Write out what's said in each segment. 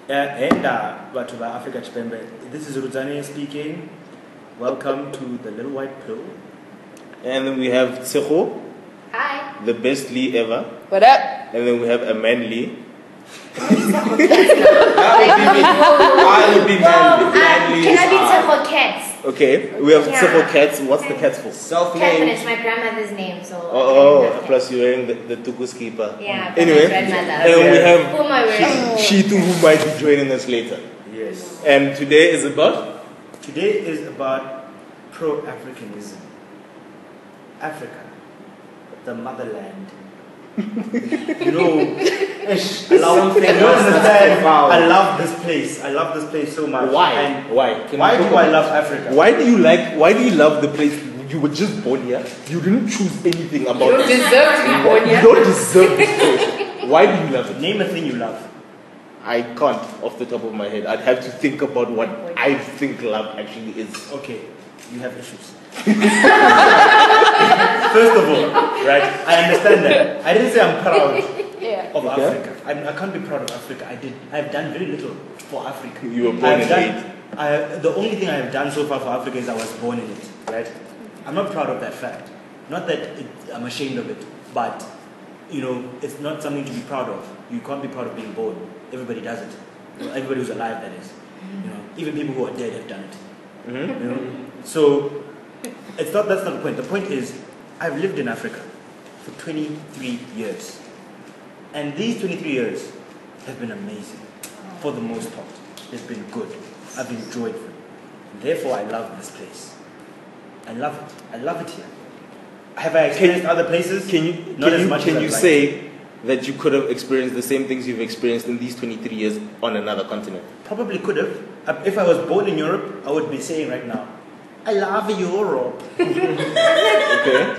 And Batho ba Africa Chipembe. This is Ruzane speaking. Welcome to the Little White Pill. And then we have Tseho, Hi. the best Lee ever. What up? And then we have a man Lee. Can I would be manly. I be Tseho Cats? Okay, we have Yeah. Tseho Cats. What's the cats for? Catherine is my grandmother's name, so. Oh, plus you're wearing the tukus keeper. Yeah, Anyway, my grandmother. and then we have Who am I wearing? Shitu, who might be joining us later. Yes. And today is about? Today is about Pro Africanism. Africa, the motherland. You know, I love this place. I love this place so much. Why? And Why? Why do I love Africa? Why do you love the place? You were just born here. You didn't choose anything about You don't it. deserve to be born You here. don't deserve this place. Why do you love it? Name a thing you love. I can't off the top of my head. I'd have to think about what I think love actually is. Okay, you have issues. First of all, right, I understand that. I didn't say I'm proud of Africa. I can't be proud of Africa. I've done very little for Africa. You were born in it. The only thing I have done so far for Africa is I was born in it, right? I'm not proud of that fact. Not that I'm ashamed of it, but, you know, it's not something to be proud of. You can't be proud of being born. Everybody does it. You know, everybody who's alive, that is. You know, even people who are dead have done it. Mm-hmm. You know? So, that's not the point. The point is, I've lived in Africa for 23 years. And these 23 years have been amazing, for the most part. They've been good. I've enjoyed them. Therefore, I love this place. I love it. I love it here. Have I experienced other places? Not as much as I'd like. Say that you could have experienced the same things you've experienced in these 23 years on another continent? Probably could have. If I was born in Europe, I would be saying right now, I love Europe. Okay.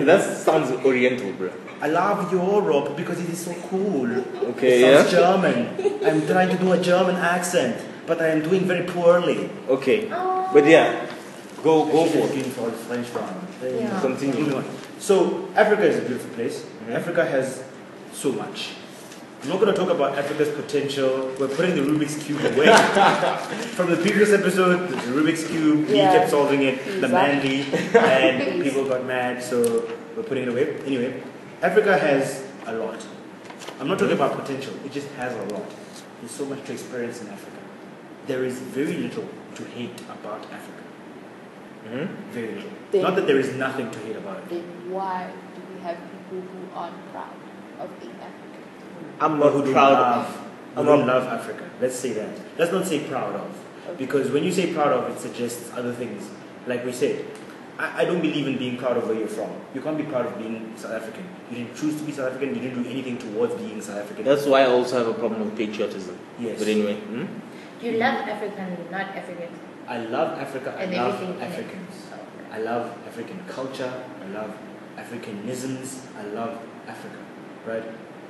That sounds oriental, bro. I love Europe because it is so cool. Okay, it sounds German. I'm trying to do a German accent, but I am doing very poorly. Okay. But yeah, go for it. For the French one. Yeah. Continue. So Africa is a beautiful place. Africa has so much. I'm not going to talk about Africa's potential. We're putting the Rubik's Cube away. From the previous episode, the Rubik's Cube, we kept solving it, the manly, and people got mad, so we're putting it away. Anyway, Africa has a lot. I'm not talking about potential, it just has a lot. There's so much to experience in Africa. There is very little to hate about Africa. Very little. Not that there is nothing to hate about it. Then why do we have people who aren't proud of being African? I'm not proud of. I don't love Africa. Let's say that. Let's not say proud of. Because when you say proud of, it suggests other things. Like we said, I don't believe in being proud of where you're from. You can't be proud of being South African. You didn't choose to be South African. You didn't do anything towards being South African. That's why I also have a problem with patriotism. Yes. But anyway. You love African, not Africans. I love Africa. I And love everything in it. Africans. I love African culture. I love Africanisms. I love Africa. Right?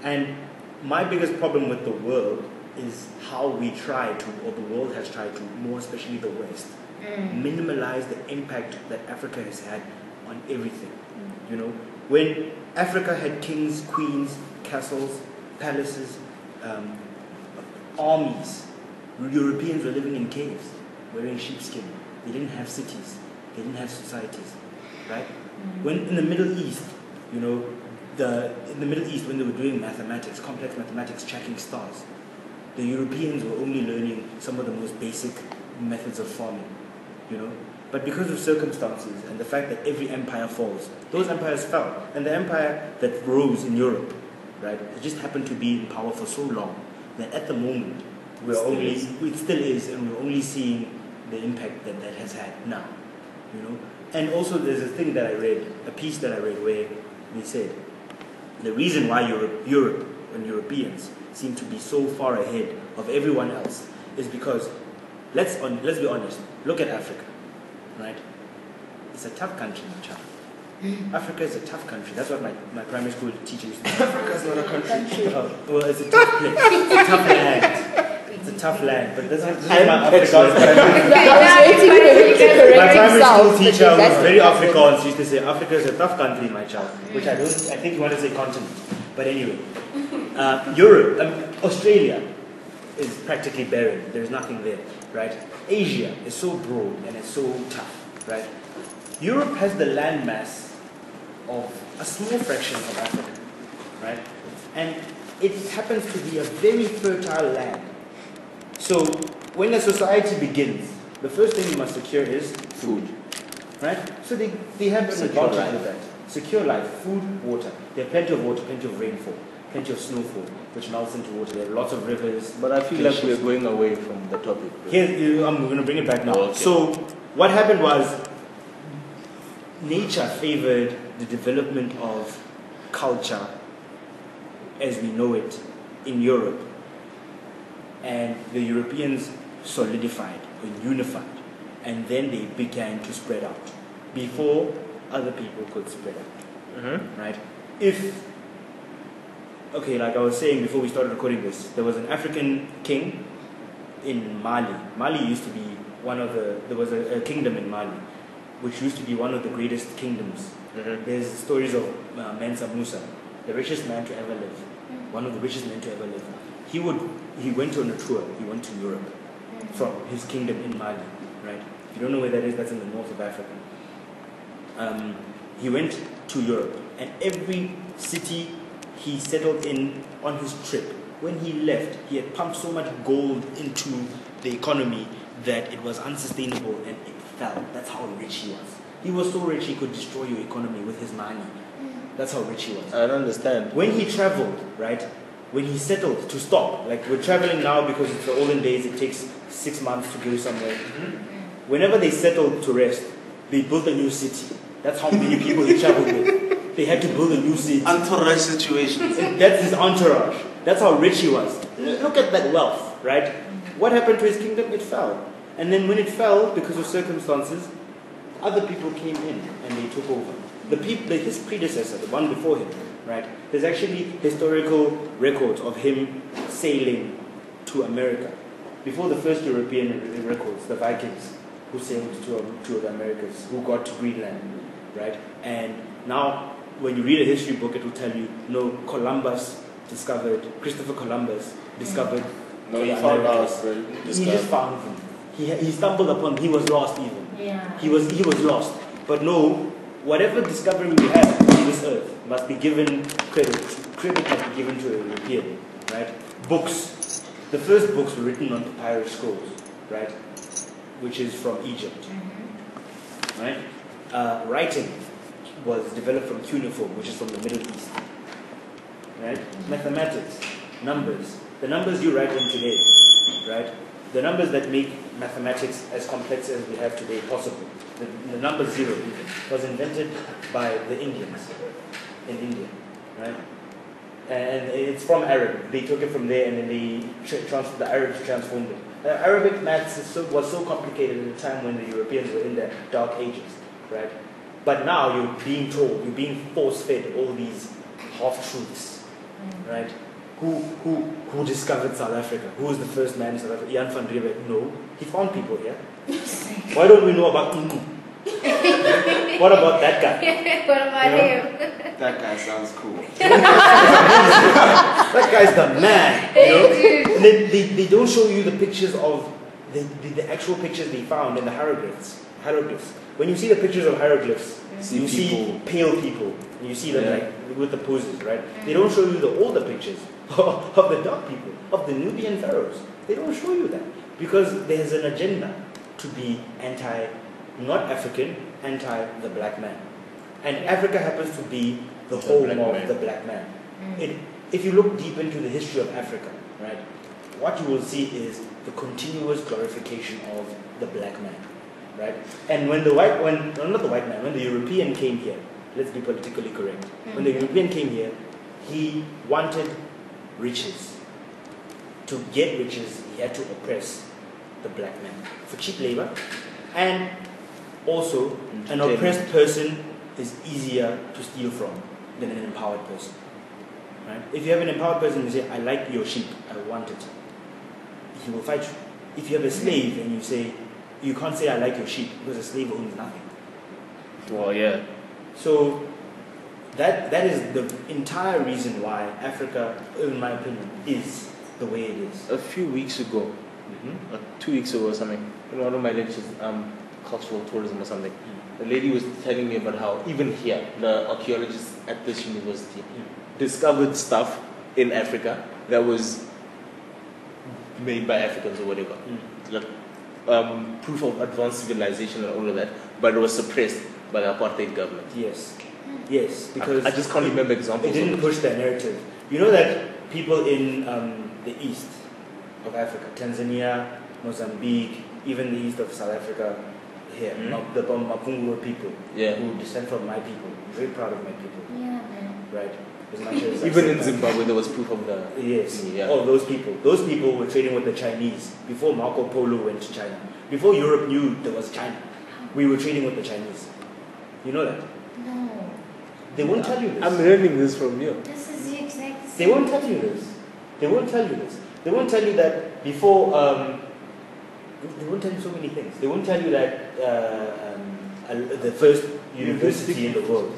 And my biggest problem with the world is how we try to, or the world has tried to, more especially the West, minimalize the impact that Africa has had on everything. You know, when Africa had kings, queens, castles, palaces, armies, Europeans were living in caves, wearing sheepskin. They didn't have cities. They didn't have societies, right? When in the Middle East, you know, in the Middle East, when they were doing mathematics, complex mathematics, tracking stars, the Europeans were only learning some of the most basic methods of farming, you know. But because of circumstances and the fact that every empire falls, those empires fell. And the empire that rose in Europe, right, it just happened to be in power for so long that at the moment, it still is, and we're only seeing the impact that that has had now, you know. And also there's a thing that I read, a piece that I read where they said, the reason why Europe and Europeans seem to be so far ahead of everyone else is because, let's be honest, look at Africa, right? It's a tough country, my child. Africa is a tough country. That's what my primary school teacher used to say. Africa's not a country. Well, it's a tough place. It's a tough land. It's a tough land. But this is my Afrikaans. My primary school teacher was very Afrikaans. She used to say, Africa is a tough country, my child. Which I think you want to say continent. But anyway, Europe, Australia. is practically barren. There's nothing there, right? Asia is so broad and it's so tough, right? Europe has the landmass of a small fraction of Africa, right? And it happens to be a very fertile land. So when a society begins, the first thing you must secure is food, right? So they have an advantage with that. Secure life, food, water. They have plenty of water, plenty of rainfall, plenty of snowfall, which melts into water. There are lots of rivers. But I feel like we're going away from the topic. I'm going to bring it back now. Okay. So what happened was nature favored the development of culture as we know it in Europe. And the Europeans solidified or unified. And then they began to spread out before other people could spread out. Right? Like I was saying before we started recording this, there was an African king in Mali. Mali used to be there was a kingdom in Mali, which used to be one of the greatest kingdoms. There's stories of Mansa Musa, the richest man to ever live, one of the richest men to ever live. He went on a tour, he went to Europe from his kingdom in Mali, right? If you don't know where that is, that's in the north of Africa. He went to Europe, and every city he settled in on his trip, when he left, he had pumped so much gold into the economy that it was unsustainable and it fell. That's how rich he was. He was so rich he could destroy your economy with his money. That's how rich he was. I don't understand. When he traveled, right, when he settled to stop, like we're traveling now because it's the olden days, it takes 6 months to go somewhere. Whenever they settled to rest, they built a new city. That's how many people he traveled with. They had to build a new city. Entourage situation. That's his entourage. That's how rich he was. Look at that wealth, right? What happened to his kingdom? It fell. And then when it fell, because of circumstances, other people came in and they took over. His predecessor, the one before him, right? There's actually historical records of him sailing to America. Before the first European records, the Vikings, who sailed to the Americas, who got to Greenland, right? And now, when you read a history book, it will tell you, Christopher Columbus discovered No, he the found Americas. out. He just found them. He stumbled upon, he was lost even. Yeah. He was lost. But no, whatever discovery we have on this earth must be given credit. Credit must be given to a European, right? Books. The first books were written on papyrus scrolls, right? Which is from Egypt, right? Writing was developed from cuneiform, which is from the Middle East, right? Mathematics, numbers. The numbers you write in today, right? The numbers that make mathematics as complex as we have today possible. The number 0 even was invented by the Indians in India, right? And it's from Arabic. They took it from there and then the Arabs transformed it. Arabic maths was so complicated at the time when the Europeans were in the Dark Ages, right? But now you're being told, you're being force-fed all these half-truths, right? Who discovered South Africa? Who was the first man in South Africa? Jan van Riebeeck? No, he found people here. Why don't we know about Unu? What about that guy? What about him? That guy sounds cool. That guy's the man, you know? And they don't show you the pictures of the actual pictures they found in the hieroglyphs. When you see the pictures of hieroglyphs, you see pale people. And you see them like with the poses, right? They don't show you the older pictures of the dark people, of the Nubian pharaohs. They don't show you that because there's an agenda to be not African, anti the black man. And Africa happens to be the home of the black man. If you look deep into the history of Africa, right, what you will see is the continuous glorification of the black man, right? And when the European came here, let's be politically correct. When the European came here, he wanted riches. To get riches, he had to oppress the black man for cheap labor, and also an oppressed person is easier to steal from than an empowered person. Right? If you have an empowered person and you say, I like your sheep, I want it, he will fight you. If you have a slave and you say, you can't say I like your sheep because a slave owns nothing. Well, yeah. So that is the entire reason why Africa, in my opinion, is the way it is. A few weeks ago, 2 weeks ago or something, in one of my lectures, cultural tourism or something, the lady was telling me about how even here, the archaeologists at this university discovered stuff in Africa that was made by Africans or whatever. Like, proof of advanced civilization and all of that, but it was suppressed by the apartheid government. Yes, because I just can't remember examples. It didn't push that narrative. You know that people in the east of Africa, Tanzania, Mozambique, even the east of South Africa, here, the Mapungwe people, who descend from my people. I'm very proud of my people. Yeah, man. Right? As much as even in Zimbabwe, there was proof of the. Yes. Yeah. Oh, those people. Those people were trading with the Chinese before Marco Polo went to China. Before Europe knew there was China, we were trading with the Chinese. You know that? No. They won't tell you this. I'm learning this from you. This is the exact same. They won't tell you this. They won't tell you this. They won't tell you that before. They won't tell you so many things. They won't tell you that the first university in the world.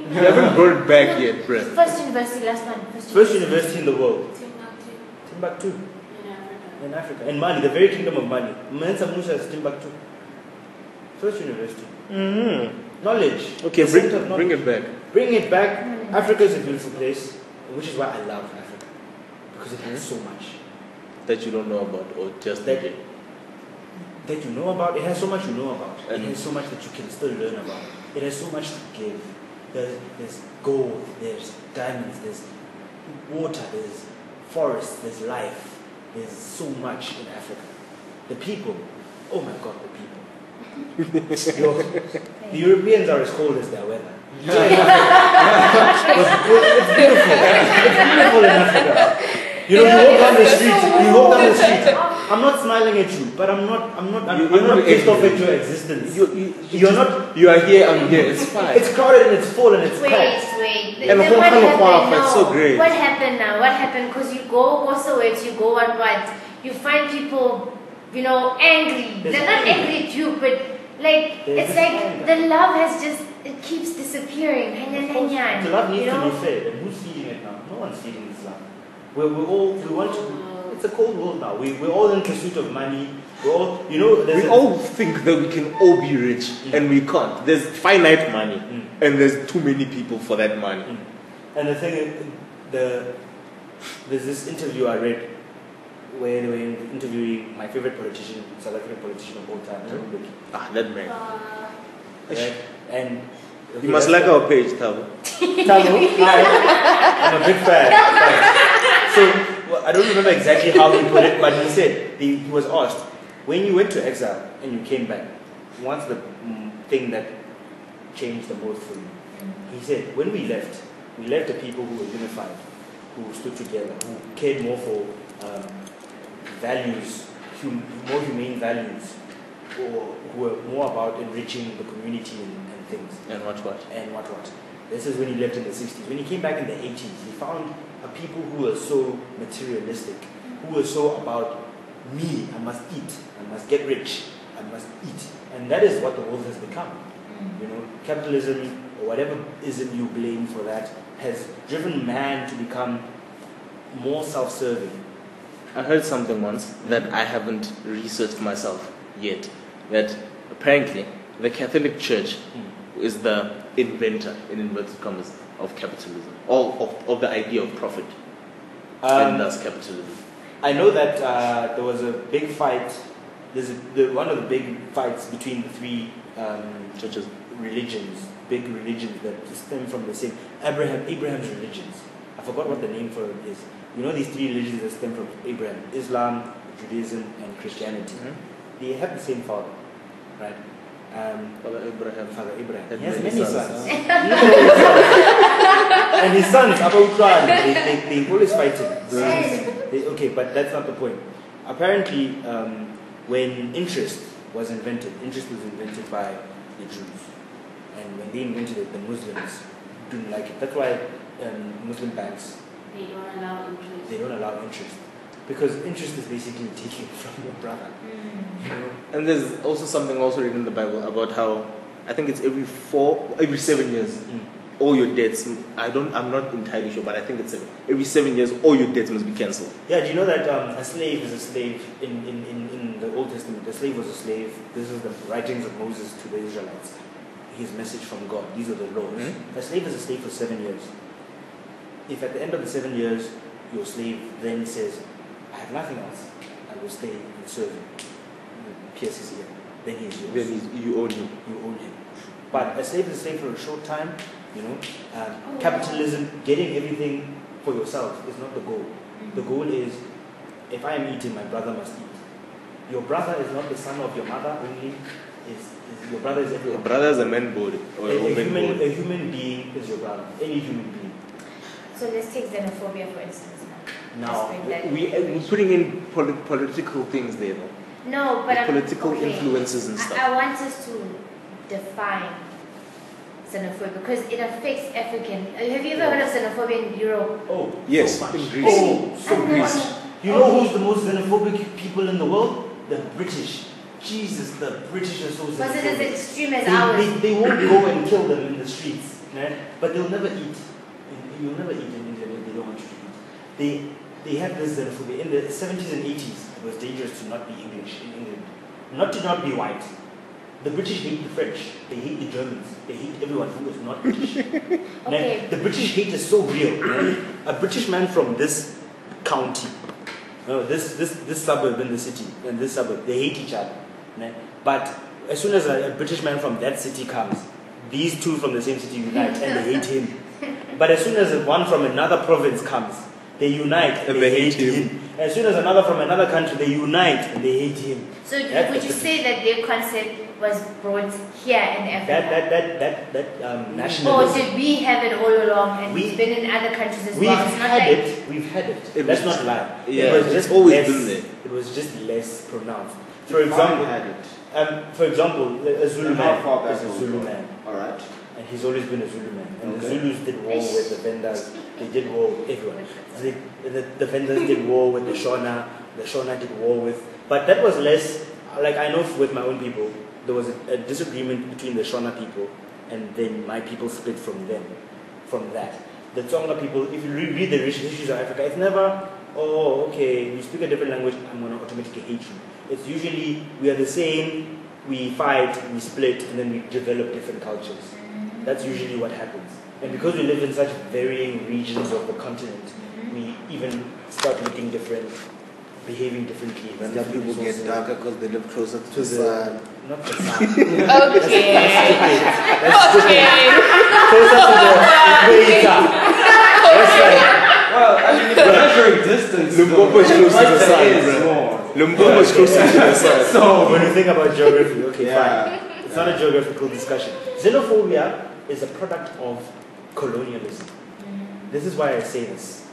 You haven't brought it back yet, Brett. First university, last one. First university in the world. Timbuktu. Timbuktu. In Africa. In Africa. And Mali, the very kingdom of Mali. Mansa Musa is Timbuktu. First university. Knowledge. Okay, The center of bring knowledge. it back. Bring it back. Africa is a beautiful place, which is why I love Africa. Because it has so much. That you don't know about, or just That you know about. It has so much you know about. It And- has so much that you can still learn about. It has so much to give. There's gold, there's diamonds, there's water, there's forests, there's life. There's so much in Africa. The people, oh my God, the people. The Europeans are as cold as their weather. It's beautiful. It's beautiful in Africa. You walk down the street. I'm not smiling at you, but I'm not pissed off at your existence. You're not. You are here, I'm here. It's fine. It's crowded and it's full and it's Wait. packed. And Then the what whole happened Qualify, now? it's so great. What happened now? What happened? Because you go Soweto, you go what? You find people, angry. There's They're not anger. angry at you, but like There's it's this like anger. the love has just it keeps disappearing. The love needs to be fed, and who's feeding it now? No one's feeding this love. We want to. It's a cold world now. We're all in pursuit of money. We're all, there's We all think that we can all be rich, and we can't. There's finite money, and there's too many people for that money. And the thing is, there's this interview I read where they were interviewing my favorite politician, South African politician of all time, Thabo Mbeki. That man. Right? And You must like our page, Tabo. Thabo, I'm a big fan. So I don't remember exactly how he put it, but he said he was asked, when you went to exile and you came back, what's the thing that changed the most for you? He said, when we left the people who were unified, who stood together, who cared more for values, more humane values, or who were more about enriching the community and things. And what? And what. This is when he left in the 60s. When he came back in the 80s, he found a people who were so materialistic, who were so about me, I must eat, I must get rich, I must eat. And that is what the world has become. Capitalism, or whatever ism you blame for that, has driven man to become more self-serving. I heard something once that I haven't researched myself yet, that apparently the Catholic Church is the inventor, in inverted commas, of capitalism, or of the idea of profit, and thus capitalism. I know that there was a big fight. One of the big fights between the three Churches. big religions that stem from the same Abraham's religions. I forgot what the name for it is. These three religions that stem from Abraham: Islam, Judaism, and Christianity. They have the same father, right? Father Abraham. He has many sons. Huh? And his sons, Abu Utran, they always fighting. Okay, but that's not the point. Apparently, when interest was invented by the Jews. And when they invented it, the Muslims didn't like it. That's why Muslim banks, They don't allow interest. Because interest is basically taking from your brother. And there's also something also written in the Bible about how I think it's every 7 years all your debts. I'm not entirely sure, but I think it's every 7 years, all your debts must be cancelled. Yeah, do you know that a slave is a slave in the Old Testament? A slave was a slave. This is the writings of Moses to the Israelites. His message from God. These are the laws. Mm-hmm. A slave is a slave for 7 years. If at the end of the 7 years, your slave then says, I have nothing else, I will stay and serve you. Pierce his ear. Then he is yours. Then you own him. You own him. But a slave is a slave for a short time. You know, capitalism, getting everything for yourself is not the goal. The goal is, if I am eating, my brother must eat. Your brother is not the son of your mother only. Your brother is everyone. Your brother is a man body or a woman body. A human being is your brother. Any human being. So let's take xenophobia for instance now. We're putting in political things there, though. No, but political influences and stuff. I want us to define xenophobia because it affects African. Have you ever heard of xenophobia in Europe? Oh, yes, so in Greece. Oh, so Greece. You know who's the most xenophobic people in the world? The British. Jesus, the British are so xenophobic. Was it as extreme as ours? They won't go and kill them in the streets, right? But they'll never eat. You'll never eat in India. They don't want you to eat. They have this xenophobia. In the 70s and 80s, it was dangerous to not be English in England. Not to not be white. The British hate the French. They hate the Germans. They hate everyone who is not British. Okay. The British hate is so real. Right? A British man from this county, this suburb in the city, and this suburb, they hate each other. Right? But as soon as a British man from that city comes, these two from the same city unite and they hate him. But as soon as one from another province comes, they unite and they hate him. As soon as another from another country, they unite and they hate him. So would you say that their concept was brought here in Africa? That nationalism. Or did we have it all along and it's been in other countries as well? We've had it. Let's not lie. Yeah, it was just always less, been there. It was just less pronounced. For example, a Zulu man is a Zulu man. Alright. And he's always been a Zulu man. And the Zulus did war with the Vendas. They did war with everyone. The Vendas did war with the Shona. The Shona did war with... But that was less... Like I know with my own people, there was a disagreement between the Shona people and then my people split from them. From that. The Tsonga people, if you read the histories of Africa, it's never, oh, okay, you speak a different language, I'm going to automatically hate you. It's usually, we are the same, we fight, we split, and then we develop different cultures. That's usually what happens. And because we live in such varying regions of the continent, we even start looking different, behaving differently. And then people get darker because they live closer to the sun. Not the sun. Okay. That's closer to the equator. That's right. Well, I mean, measuring distance. Limpopo is closer to the sun. Limpopo is closer to the sun. So when you think about geography, okay, Yeah. fine. It's not a geographical discussion. Xenophobia is a product of colonialism. This is why I say this.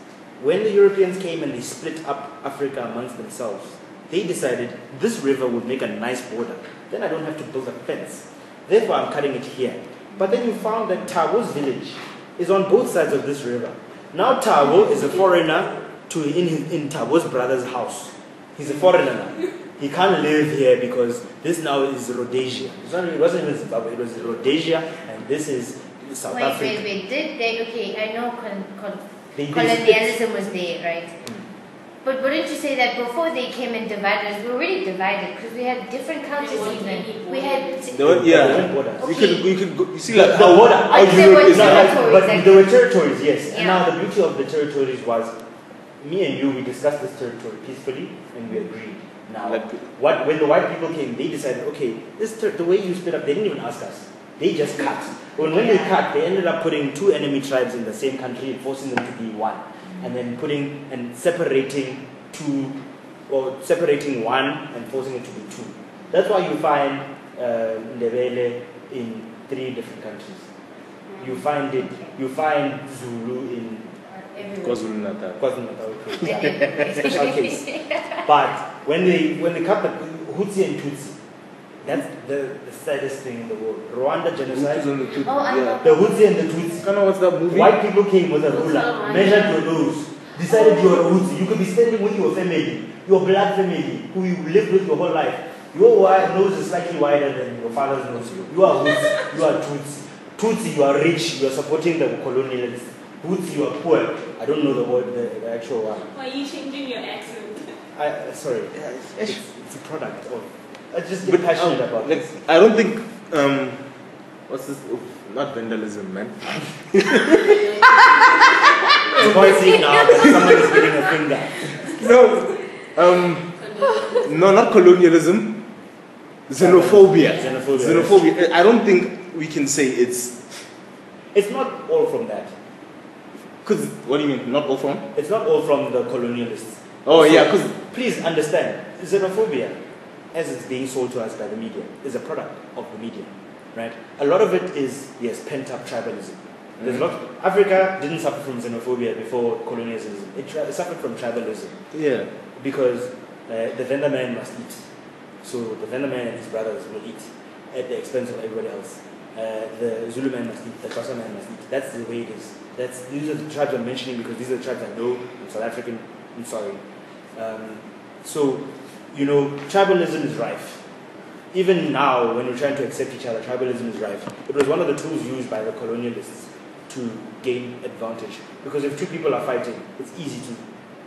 When the Europeans came and they split up Africa amongst themselves, they decided this river would make a nice border. Then I don't have to build a fence. Therefore, I'm cutting it here. But then you found that Tawo's village is on both sides of this river. Now Tawo is a foreigner in Tawo's brother's house. He's a foreigner now. He can't live here because this now is Rhodesia. It wasn't even Zimbabwe, it was Rhodesia, and this is South Africa. Wait. Did they? Okay, I know They colonialism was there, right? But wouldn't you say that before they came and divided us, we were already divided because we had different cultures even. We had... You could go, you see like the border. There were territories. But there were territories, yes. Yeah. And now the beauty of the territories was, me and you, we discussed this territory peacefully and we agreed. Now, when the white people came, they decided, okay, the way you split up, they didn't even ask us. They just cut. When they cut, they ended up putting two enemy tribes in the same country and forcing them to be one. And then separating one and forcing it to be two. That's why you find Ndebele in 3 different countries. You find Zulu in KwaZulu-Natal. Special case. But when they cut the Hutsi and Tutsi, that's the saddest thing in the world. Rwanda genocide. The Hutsi and the Tutsi. What's that movie? White people came with a ruler, measured your nose, decided you are a Hutsi. You could be standing with your family, your blood family, who you lived with your whole life. Your nose is slightly wider than your father's nose. You are Hutsi, you are Tutsi. Tutsi, you are rich, you are supporting the colonialists. Tutsi, you are poor. I don't know the word, the actual one. Why are you changing your accent? Sorry, it's a product of. I just get passionate about like, it. I don't think what's this? Oof, not vandalism, man. You can't see now that someone is getting a finger. No, not colonialism. Xenophobia. Xenophobia. I don't think we can say it's. It's not all from that. Cause what do you mean? Not all from? It's not all from the colonialists. Oh So, yeah, cause please understand, xenophobia, as it's being sold to us by the media, is a product of the media, right? A lot of it is, yes, pent-up tribalism. There's a lot. Africa didn't suffer from xenophobia before colonialism. It suffered from tribalism. yeah. Because the vendor man must eat. So the vendor man and his brothers will eat at the expense of everybody else. The Zulu man must eat, the Xhosa man must eat. That's the way it is. These are the tribes I'm mentioning because these are the tribes I know. I'm South African, I'm sorry. So, tribalism is rife. Even now, when we're trying to accept each other, tribalism is rife. It was one of the tools used by the colonialists to gain advantage. Because if two people are fighting, it's easy to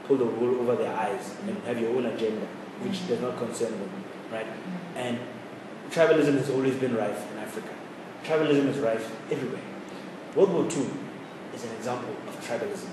pull the wool over their eyes and have your own agenda, which does not concern them, right? And tribalism has always been rife in Africa. Tribalism is rife everywhere. World War II is an example of tribalism.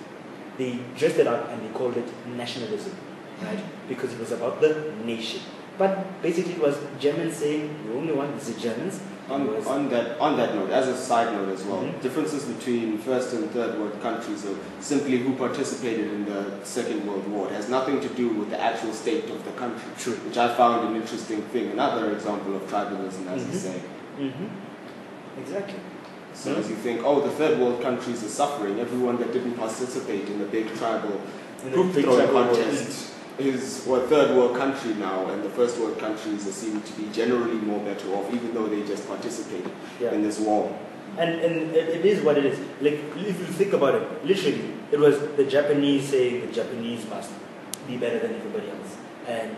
They dressed it up and they called it nationalism, right? Because it was about the nation. But basically it was Germans saying, the only one is the Germans. On that note, as a side note as well, Mhm. differences between first and third world countries of simply who participated in the Second World War. It has nothing to do with the actual state of the country, True. which I found an interesting thing. Another example of tribalism, as you say. Exactly. So as you think, oh, the third world countries are suffering, everyone that didn't participate in the big tribal group big throwing tribal contest is third world country now, and the first world countries are seen to be generally more better off, even though they just participated in this war. And it is what it is. Like, if you think about it, literally, it was the Japanese saying the Japanese must be better than everybody else, and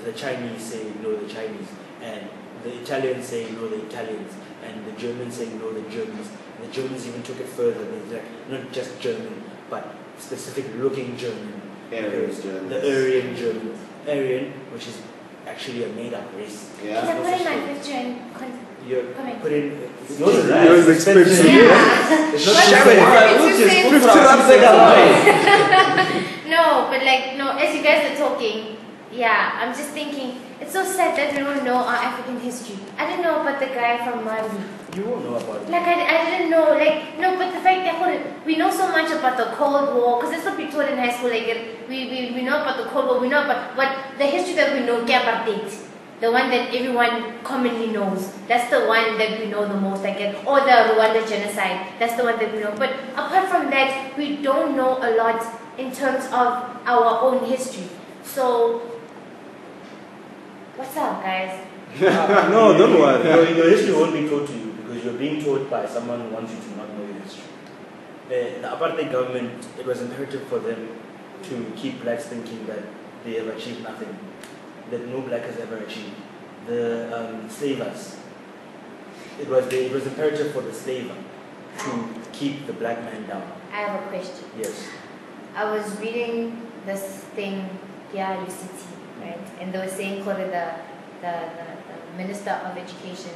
the Chinese saying no, the Chinese, and the Italians saying no, the Italians, and the Germans saying no, the Germans. And the Germans even took it further. They like not just German, but specific looking German. Aryan Germans. The Aryan Germans. Aryan, which is actually a made-up race. Yeah. Can I put in my picture and You comment? put in yours is right. Yours is expensive. Yeah. It's not But cheap. it's Put it upside down. No, but as you guys are talking, I'm just thinking, it's so sad that we don't know our African history. I didn't know about the guy from Mali. You won't know about it. I didn't know, no, but the fact that we know so much about the Cold War, because that's what we taught in high school, we know about the Cold War, we know about what the history that we know, apartheid, the one that everyone commonly knows, that's the one that we know the most, or the Rwanda genocide, that's the one that we know. But apart from that, we don't know a lot in terms of our own history. So, what's up, guys? No, don't worry. Your history won't be taught to you because you're being taught by someone who wants you to not know your history. The apartheid government, it was imperative for them to keep blacks thinking that they have achieved nothing, that no black has ever achieved. The slavers, it was imperative for the slaver to keep the black man down. I have a question. Yes. I was reading this thing here at UCT, right? And they were saying, the Minister of Education,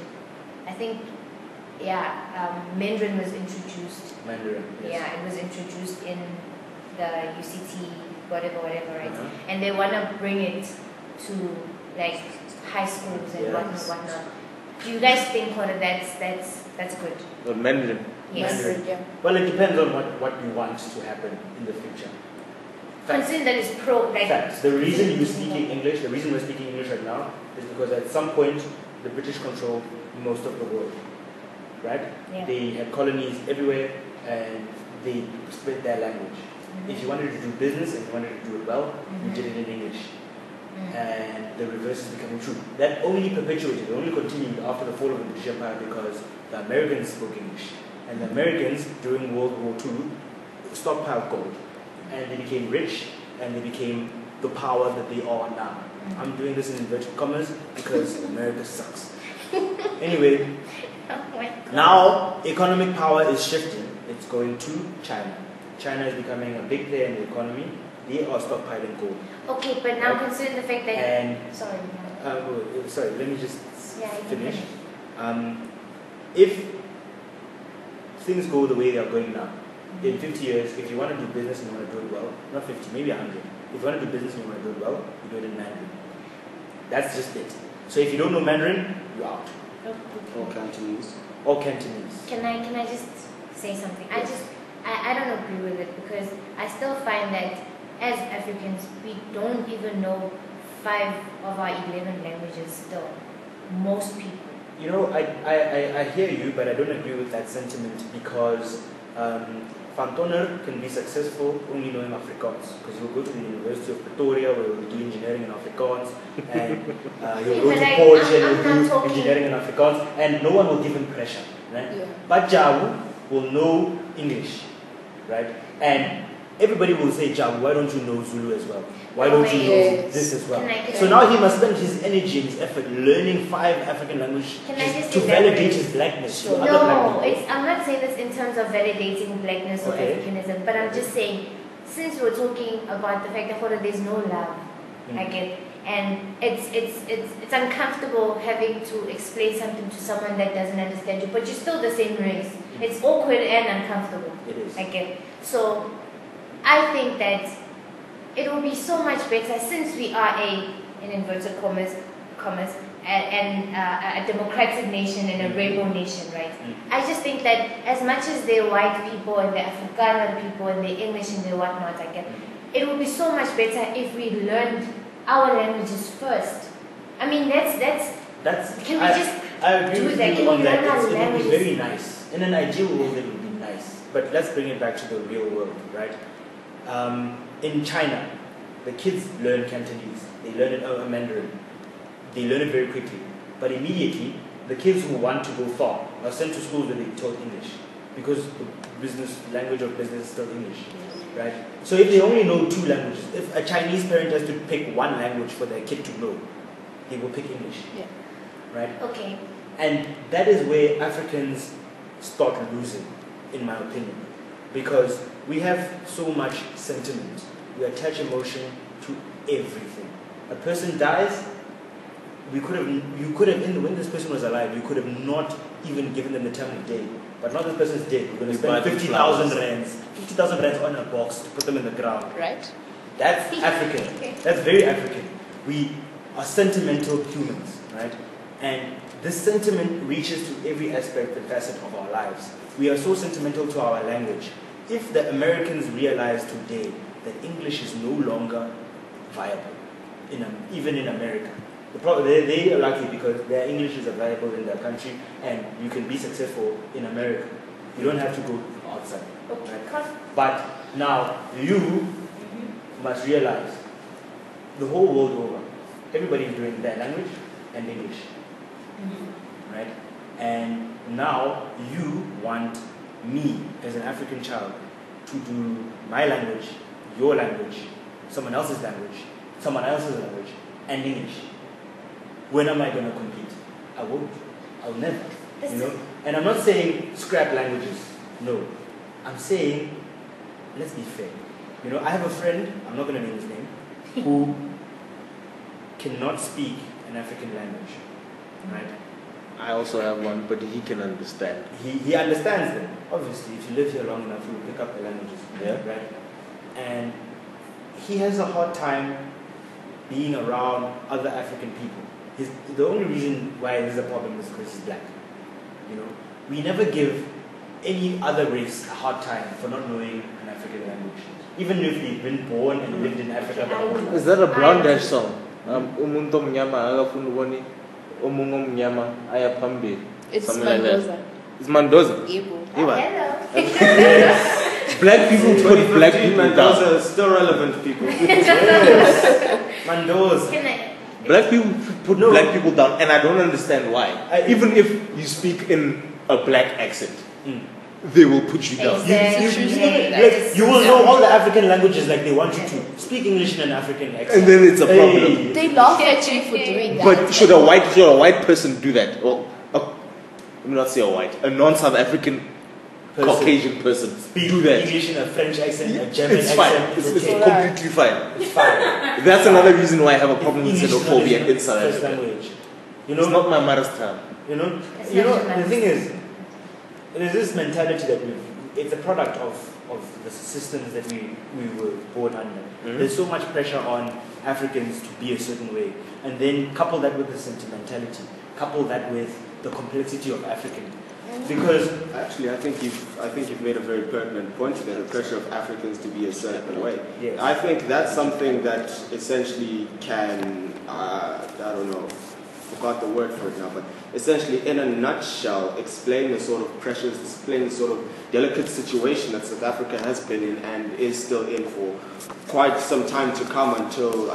I think, Mandarin was introduced. Mandarin, yes. Yeah, it was introduced in the UCT, whatever, right? Uh-huh. And they want to bring it to high schools and whatnot. Do you guys think that's good? Mandarin. Yes. Mandarin. Yeah. Well, it depends on what you want to happen in the future. Considering that it's pro, Facts. The reason we're speaking English right now is because at some point the British controlled most of the world, right? Yeah. They had colonies everywhere and they split their language. If you wanted to do business and you wanted to do it well, you did it in English. And the reverse is becoming true. That only perpetuated, only continued after the fall of the British Empire because the Americans spoke English. And the Americans, during World War II, stockpiled gold. And they became rich, and they became the power that they are now. I'm doing this in inverted commas because America sucks. Anyway, Oh my God. Now, economic power is shifting. It's going to China. China is becoming a big player in the economy. They are stockpiling gold. Okay, but now Right. considering the fact that... And Sorry. sorry, let me just Yeah, you can finish. finish. If things go the way they are going now, in 50 years, if you want to do business and you want to do it well, not 50, maybe 100. If you want to do business and you want to do it well, you do it in Mandarin. That's just it. So if you don't know Mandarin, you're out. Or Cantonese. Or Cantonese. Can I just say something? I don't agree with it because I still find that as Africans we don't even know 5 of our 11 languages still. Most people. You know, I hear you, but I don't agree with that sentiment because Van Toner can be successful only knowing Afrikaans because he'll go to the University of Pretoria where he'll do engineering in Afrikaans and he'll go to Port and he'll do engineering in Afrikaans and no one will give him pressure. Right? Yeah. But Jawu will know English, right? And everybody will say, Jawu, why don't you know Zulu as well? Why don't you know Yes. this as well? Can So I- now he must spend his energy and his effort learning 5 African languages Can I just to elaborate? validate his blackness to other No, black people. I'm not saying this in terms of validating blackness or Okay. Africanism, but I'm just saying, since we're talking about the fact that there's no love, I get, and it's uncomfortable having to explain something to someone that doesn't understand you, but you're still the same race. It's awkward and uncomfortable. It is. I get. So I think that it will be so much better since we are in inverted commas, a democratic nation and a rainbow nation, right? I just think that as much as they're white people and they're Afrikaner people and they're English and they're whatnot, I get, it would be so much better if we learned our languages first. I mean, can we just I agree do with that? you Can on we that. learn our It would be languages? very nice. In an ideal world, it would be nice. But let's bring it back to the real world, right? In China, the kids learn Cantonese. They learn it Mandarin. They learn it very quickly. But immediately, the kids who want to go far are sent to schools where they're taught English because the language of business is still English, right? So if they only know 2 languages, if a Chinese parent has to pick one language for their kid to know, they will pick English, Yeah. right? Okay. And that is where Africans start losing, in my opinion, because we have so much sentiment. We attach emotion to everything. A person dies, you could have, when this person was alive, you could have not even given them the time of day. But now this person is dead. We're going to spend 50,000 rands. 50,000 rands on a box to put them in the ground. Right? That's African. That's very African. We are sentimental humans, right? And this sentiment reaches to every aspect and facet of our lives. We are so sentimental to our language. If the Americans realize today that English is no longer viable, even in America, they are lucky because their English is available in their country and you can be successful in America. You don't have to go outside. Right? But now you must realize the whole world over, everybody is doing their language and English. Right? And now you want me as an African child to do my language, your language, someone else's language, and English. When am I going to compete? I won't. I'll never. You know? And I'm not saying scrap languages. No. I'm saying let's be fair. You know, I have a friend, I'm not going to name his name, who cannot speak an African language. Right? I also have one, but he can understand. He understands them. Obviously, if you live here long enough, you will pick up the languages. Yeah. Right? And he has a hard time being around other African people. The only reason why there's a problem is because he's black. You know, we never give any other race a hard time for not knowing an African language, even if they've been born and lived in Africa their whole life. Is that a Brown Dash song? Umuntu omnyama akafuna ubone omunye omnyama aya phambili. It's Something like that. Mendoza. It's Mendoza. Ebo. Hello. Black people put black people Those down. are still relevant people. Mandos. Can I? Black people put black people down, and I don't understand why. Even if you speak in a black accent, they will put you down. Exactly. You will know all the African languages like they want you to. Speak English in an African accent. And then it's a problem. Hey. They laugh at you for doing that. But should a white person do that? Or let me not say a white, a non-South African Caucasian person speak do that. English in a French accent, a German It's fine. accent. It's okay. completely fine. It's fine. That's another reason why I have a problem with English is not xenophobia his in South first Africa. language. It's not my mother's tongue. You know, It's you know. not your The thing is, there's this mentality that it's a product of the systems that we were born under. Mm-hmm. There's so much pressure on Africans to be a certain way, and then couple that with the sentimentality, couple that with the complexity of African. Because Actually, I think you've made a very pertinent point there. The pressure of Africans to be a certain way. Yes. I think that's something that essentially can I don't know, forgot the word for it now, but essentially, in a nutshell, explain the sort of pressures, explain the sort of delicate situation that South Africa has been in and is still in for quite some time to come until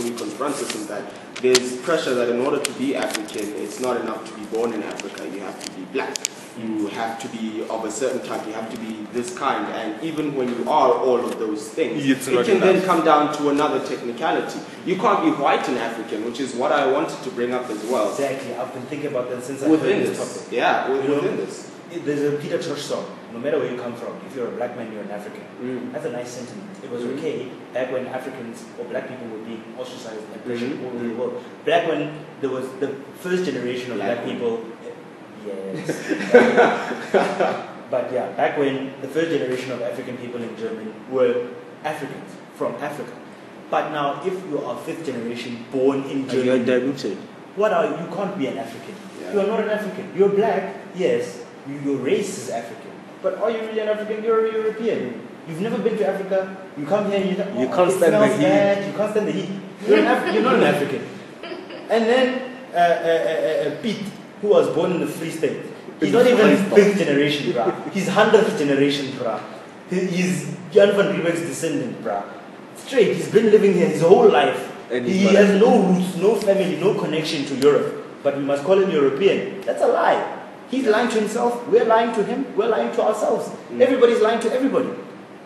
we confront this and that. There's pressure that in order to be African, it's not enough to be born in Africa. You have to be black. You have to be of a certain type. You have to be this kind. And even when you are all of those things, It's it not can then enough. come down to another technicality. You can't be white and African, which is what I wanted to bring up as well. exactly, I've been thinking about that since I heard Within this this, topic. yeah, You know, within this. There's a Peter Tosh song. No matter where you come from, if you're a black man, you're an African. That's a nice sentiment. It was okay back when Africans or black people were being ostracized and pressured all over the world. Back when there was the first generation of black people. Yes. But yeah, back when the first generation of African people in Germany were Africans from Africa. But now, if you are fifth generation born in And you're Germany, diluted. what are you? You can't be an African. Yeah. You are not an African. You're black, yes. Your race is African. But are you really an African? You're a European. You've never been to Africa. You come here and you You can't it stand the smells heat." bad. You can't stand the heat. You're not an African. And then Pete, who was born in the Free State, he's not even fifth generation, bruh. He's 100th generation, bruh. He's Jan van Riebeck's descendant, bruh. Straight, he's been living here his whole life. And He he's has no roots, no family, no connection to Europe. But we must call him European. That's a lie. He's lying to himself. We're lying to him. We're lying to ourselves. Everybody's lying to everybody.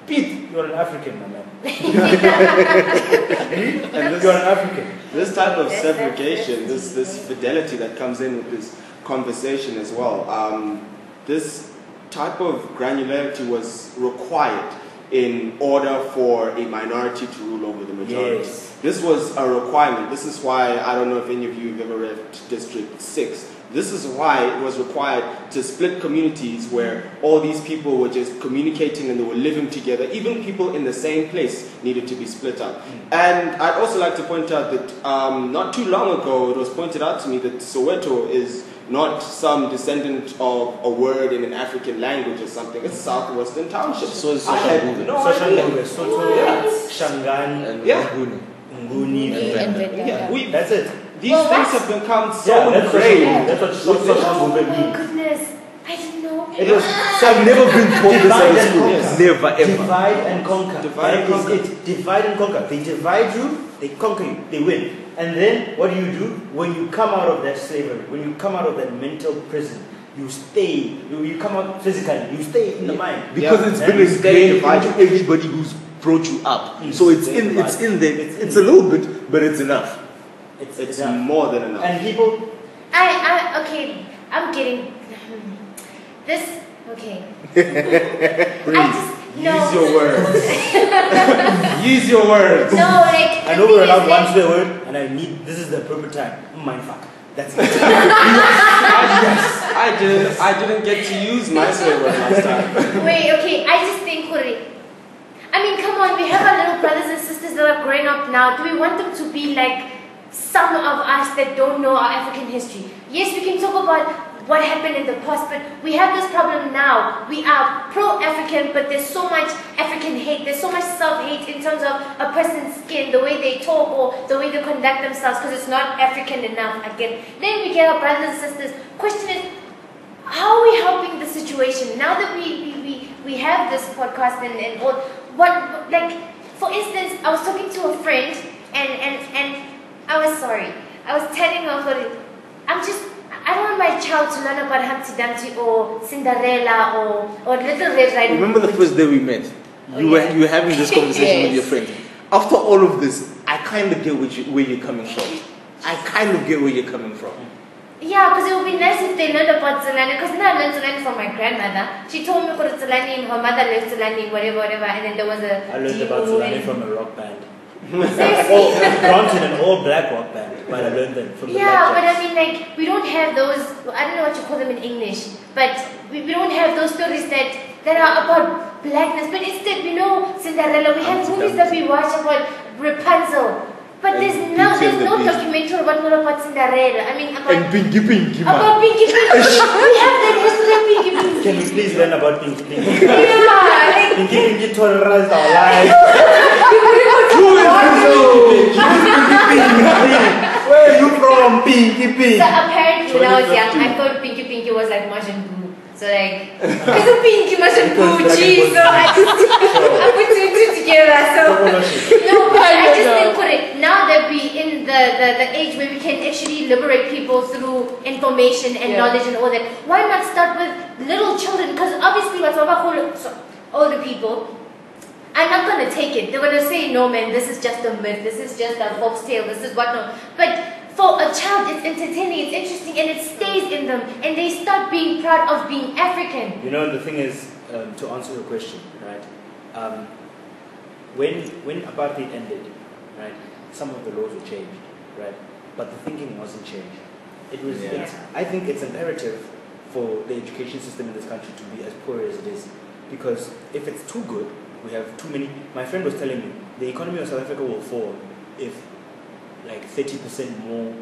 Pete, you're an African, my man. You're an African. This type of segregation, this fidelity that comes in with this conversation as well, this type of granularity was required in order for a minority to rule over the majority. Yes. This was a requirement. This is why, I don't know if any of you have ever read District 6. This is why it was required to split communities where all these people were just communicating and they were living together. Even people in the same place needed to be split up. And I'd also like to point out that not too long ago it was pointed out to me that Soweto is not some descendant of a word in an African language or something. It's Southwestern Township. So it's I had Soshanguve. no Social idea. Ngube, Soto, Yeah. Shangan, And Yeah. Nguni. Nguni, And Venda. Yeah, we, That's it. these Well, things what? have become so Yeah, that's ingrained. That's what within Social Oh Ngube my means. goodness. I didn't know. It was I've never been told this Divide at and school. conquer. Never ever. Divide and conquer. Divide and That is conquer. it. Divide and conquer. They divide you, they conquer you, they win. And then what do? When you come out of that slavery, when you come out of that mental prison, you stay. You come out physically. You stay in the mind. Because Yeah. it's And been you stay ingrained divided. into everybody who's brought you up. Mm. So it's Stay in divided. there. It's a little bit, but it's enough. It's enough. more than enough. And people, Okay, I'm getting this. Okay. I just no. Use your words. Use your words. No, like I the know thing we're is allowed that- one swear word, and I need. This is the appropriate time. Mindfuck. That's it. I didn't get to use my swear word last time. Wait, okay, I just think, Kuri. I mean, come on, we have our little brothers and sisters that are growing up now. Do we want them to be like some of us that don't know our African history? Yes, we can talk about what happened in the past, but we have this problem now. We are pro-African, but there's so much African hate. There's so much self-hate in terms of a person's skin, the way they talk or the way they conduct themselves, because it's not African enough again. Then we get our brothers and sisters. Question is, how are we helping the situation now that we have this podcast and all? What, like, for instance, I was talking to a friend and I was sorry. I was telling her, I don't want my child to learn about Humpty Dumpty or Cinderella or Little Red Riding Remember the Hood. first day we met? Oh, You yeah. were having this conversation with Yes. your friend. After all of this, I kind of get where you're coming from. I kind of get where you're coming from. Yeah, because it would be nice if they learned about Tselane. Because now I learned Tselane from my grandmother. She told me about Tselane, her mother left Tselane, whatever. And then there was I learned about Tselane from a rock band. Seriously? Granted, an all-black rock band, but I learned them from the Yeah, but black I mean, like, we don't have those, I don't know what you call them in English, but we don't have those stories that are about blackness. But instead, we know Cinderella, we have movies that we watch about Rapunzel. But there's no documentary about Cinderella. I mean, about Pinky, about Pinky Pinky. We have that history of Pinky Pinky. Can we please learn about Pinky Pinky? Yeah, like, Pinky Pinky terrorized our lives. Where are you from, Pinky Pinky? So apparently when I was young, I thought Pinky Pinky was like Majin Buu. So like, because of Pinky Majin Buu, geez, so I put two and two together. So no, but I just think put it now that we in the age where we can actually liberate people through information and knowledge and all that. Why not start with little children? Because obviously, what's older people. I'm not going to take it. They're going to say, no man, this is just a myth, this is just a folk's tale, this is whatnot. But for a child, it's entertaining, it's interesting, and it stays in them, and they start being proud of being African. You know, the thing is, to answer your question, right, when apartheid ended, right, some of the laws were changed, right, but the thinking wasn't changed. It was, I think it's imperative for the education system in this country to be as poor as it is, because if it's too good, we have too many. My friend was telling me the economy of South Africa will fall if like 30% more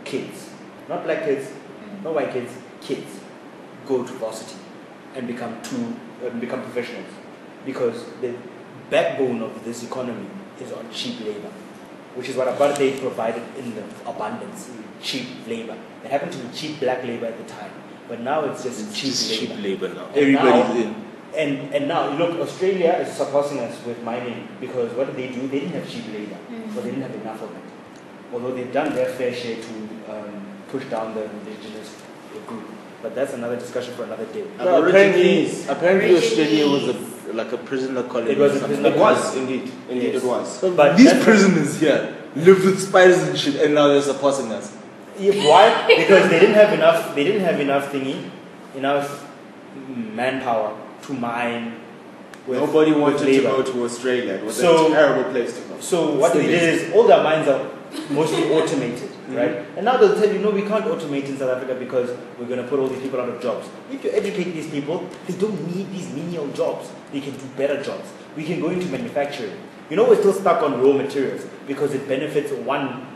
kids, not black kids, not white kids, kids go to varsity and become professionals, because the backbone of this economy is on cheap labor, which is what apartheid provided in the abundance. Cheap labor. It happened to be cheap black labor at the time, but now it's just cheap labor now. Everybody's in. And now, look, Australia is surpassing us with mining, because what did they do? They didn't have cheap labor, so they didn't have enough of it. Although they've done their fair share to push down the indigenous group. But that's another discussion for another day. Apparently Australia was like a prisoner colony. It was a prisoner colony. It was, indeed. Indeed, it was. But these prisoners here lived with spiders and shit, and now they're surpassing us. Why? Because they didn't have enough manpower to mine. Nobody wanted to go to Australia. It was a terrible place to go. So what they did is, all their mines are mostly automated, right? And now they'll tell you, no, we can't automate in South Africa because we're going to put all these people out of jobs. If you educate these people, they don't need these menial jobs. They can do better jobs. We can go into manufacturing. You know, we're still stuck on raw materials because it benefits one,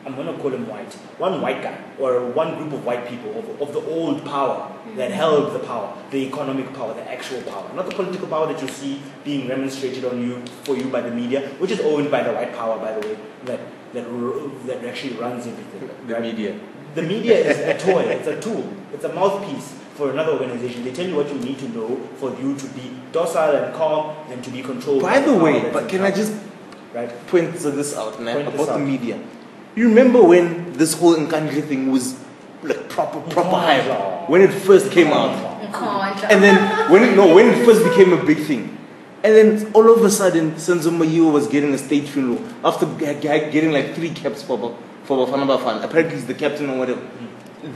I'm going to call him white, one white guy or one group of white people of the old power that held the power, the economic power, the actual power, not the political power that you see being remonstrated on for you by the media, which is owned by the white power, by the way, that actually runs everything. The media. The media is a toy, it's a tool, it's a mouthpiece for another organization. They tell you what you need to know for you to be docile and calm and to be controlled. By the way, but can I just point this out, man, about the media? You remember when this whole Nkandle thing was like proper hype? When it first came out. And then when it first became a big thing. And then all of a sudden Senzo Mayiwa was getting a state funeral after getting like 3 caps for Bafana Bafana. Apparently he's the captain or whatever.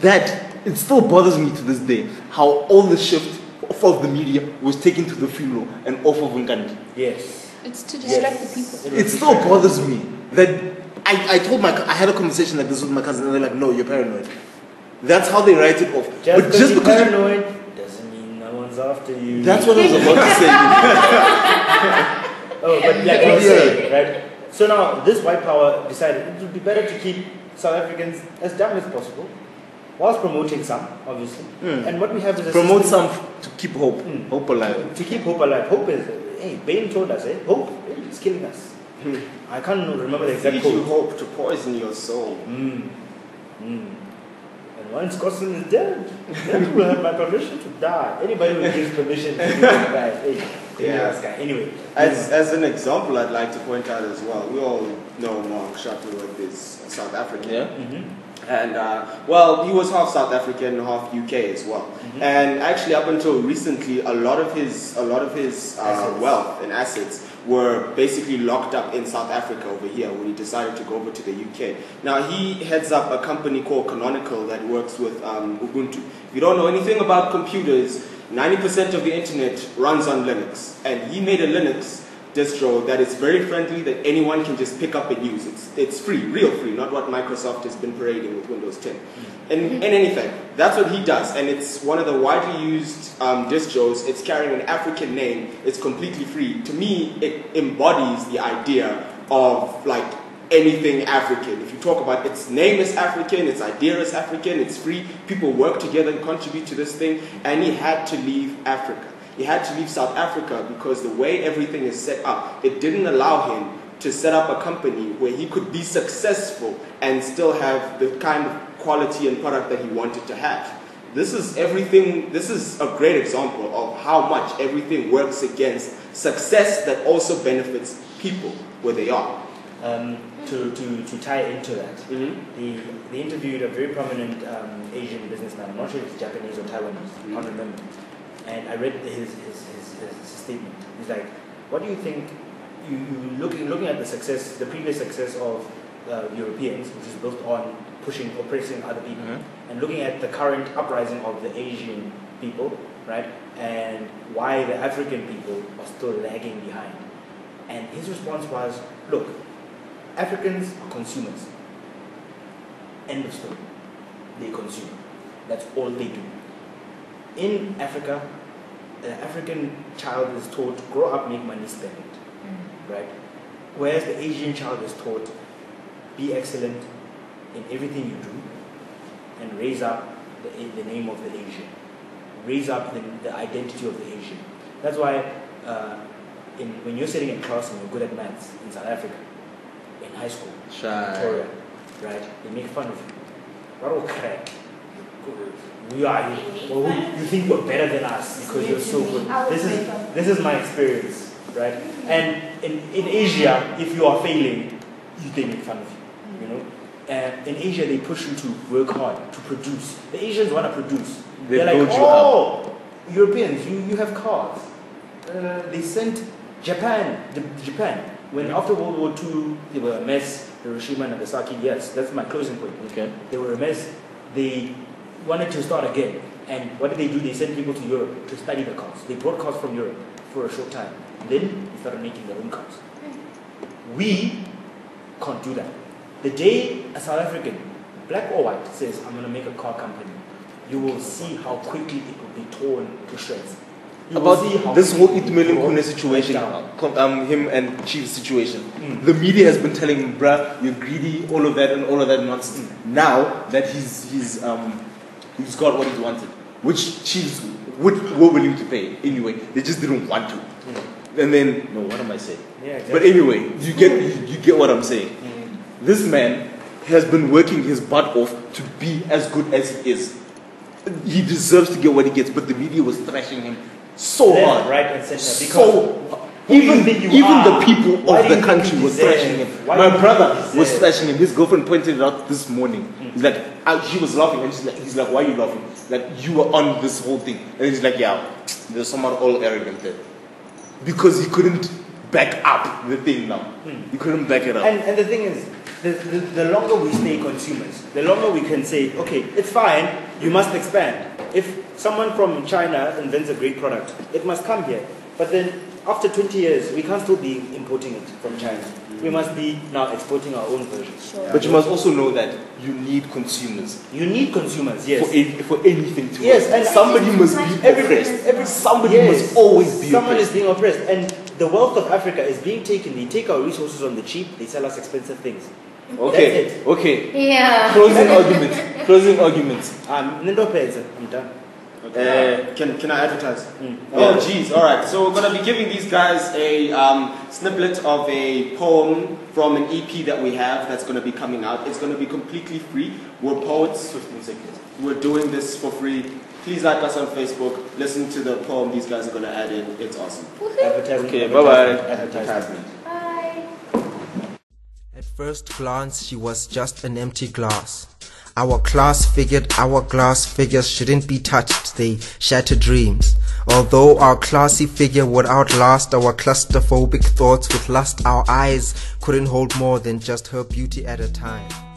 That it still bothers me to this day how all the shift of the media was taken to the funeral and off of Nkandle. Yes. It's to distract the people. It still bothers me that I had a conversation like this with my cousin, and they're like, no, you're paranoid. That's how they write it off. But just because you're paranoid doesn't mean no one's after you. That's what I was about to say. But like I was saying, right? So now this white power decided it would be better to keep South Africans as dumb as possible, whilst promoting some, obviously. And what we have is promote some to keep hope, hope alive. To keep hope alive. Hope is, hey, Bain told us, hope is killing us. I can't remember the exact quote. You hope to poison your soul. And once Kosin is dead, then you will have my permission to die. Anybody who gives permission to die, Anyway. As an example, I'd like to point out as well, we all know Mark Shuttleworth is South African. Yeah. And he was half South African, half UK as well. And actually, up until recently, a lot of his wealth and assets were basically locked up in South Africa over here when he decided to go over to the UK. Now he heads up a company called Canonical that works with Ubuntu. If you don't know anything about computers, 90% of the internet runs on Linux, and he made a Linux distro that is very friendly, that anyone can just pick up and use. It's free, real free, not what Microsoft has been parading with Windows 10. In anything, that's what he does, and it's one of the widely used distros. It's carrying an African name. It's completely free. To me, it embodies the idea of like anything African. If you talk about its name is African, its idea is African, it's free. People work together and contribute to this thing, and he had to leave Africa. He had to leave South Africa because the way everything is set up, it didn't allow him to set up a company where he could be successful and still have the kind of quality and product that he wanted to have. This is everything. This is a great example of how much everything works against success that also benefits people where they are. To tie into that, they interviewed a very prominent Asian businessman. I'm not sure if it's Japanese or Taiwanese. I can't remember. And I read his statement. He's like, "What do you think? You looking at the success, the previous success of Europeans, which is built on oppressing other people, and looking at the current uprising of the Asian people, right? And why the African people are still lagging behind." And his response was, "Look, Africans are consumers. End of story. They consume. That's all they do. In Africa, the African child is taught, grow up, make money, spend it. Right? Whereas the Asian child is taught, be excellent in everything you do and raise up the name of the Asian. Raise up the identity of the Asian. That's why when you're sitting in class and you're good at maths in South Africa, in high school, Victoria, right? They make fun of you. What will crack? You are you think you're better than us because you're so good. This is my experience, right? And in Asia, if you are failing, they make fun of you. You know, in Asia they push you to work hard to produce. The Asians want to produce. They're like, oh, Europeans, you have cars. They sent Japan when after World War II they were a mess. Hiroshima and Nagasaki. Yes, that's my closing point. Okay. They were a mess. They wanted to start again. And what did they do? They sent people to Europe to study the cars. They brought cars from Europe for a short time. Then they started making their own cars. We can't do that. The day a South African, black or white, says, I'm going to make a car company, you will see how quickly it will be torn to shreds. About this whole Itumeleng Khune situation, him and Chief's situation, the media has been telling him, bruh, you're greedy, all of that nonsense. Now that he's got what he wanted, which Chiefs were willing to pay anyway, they just didn't want to. And then, no, what am I saying? Yeah, exactly. But anyway, you get what I'm saying. This man has been working his butt off to be as good as he is. He deserves to get what he gets, but the media was thrashing him so hard, right and center. So even the people of the country were thrashing him. My brother was thrashing him. His girlfriend pointed it out this morning. He's like, she was laughing, and he's like, why are you laughing? Like, you were on this whole thing, and he's like, yeah, there's someone all arrogant there, because he couldn't back up the thing now. He couldn't back it up. And the thing is, the longer we stay consumers, the longer we can say, okay, it's fine, you must expand. If someone from China invents a great product, it must come here. But then after 20 years, we can't still be importing it from China. We must be now exporting our own version. Sure. But you must also know that you need consumers. You need consumers, yes. For anything to yes, work. and somebody must be oppressed. Somebody must always be someone oppressed. is being oppressed. And the wealth of Africa is being taken. They take our resources on the cheap, they sell us expensive things. Okay, That's it. okay. Yeah. Closing arguments. I'm done. Can I advertise? Oh, geez. All right. So we're going to be giving these guys a snippet of a poem from an EP that we have that's going to be coming out. It's going to be completely free. We're poets. 15 seconds. We're doing this for free. Please like us on Facebook. Listen to the poem these guys are going to add in. It's awesome. Okay, bye-bye. Advertisement. Bye. At first glance, she was just an empty glass. Our glass figures shouldn't be touched, they shatter dreams. Although our classy figure would outlast our claustrophobic thoughts with lust, our eyes couldn't hold more than just her beauty at a time.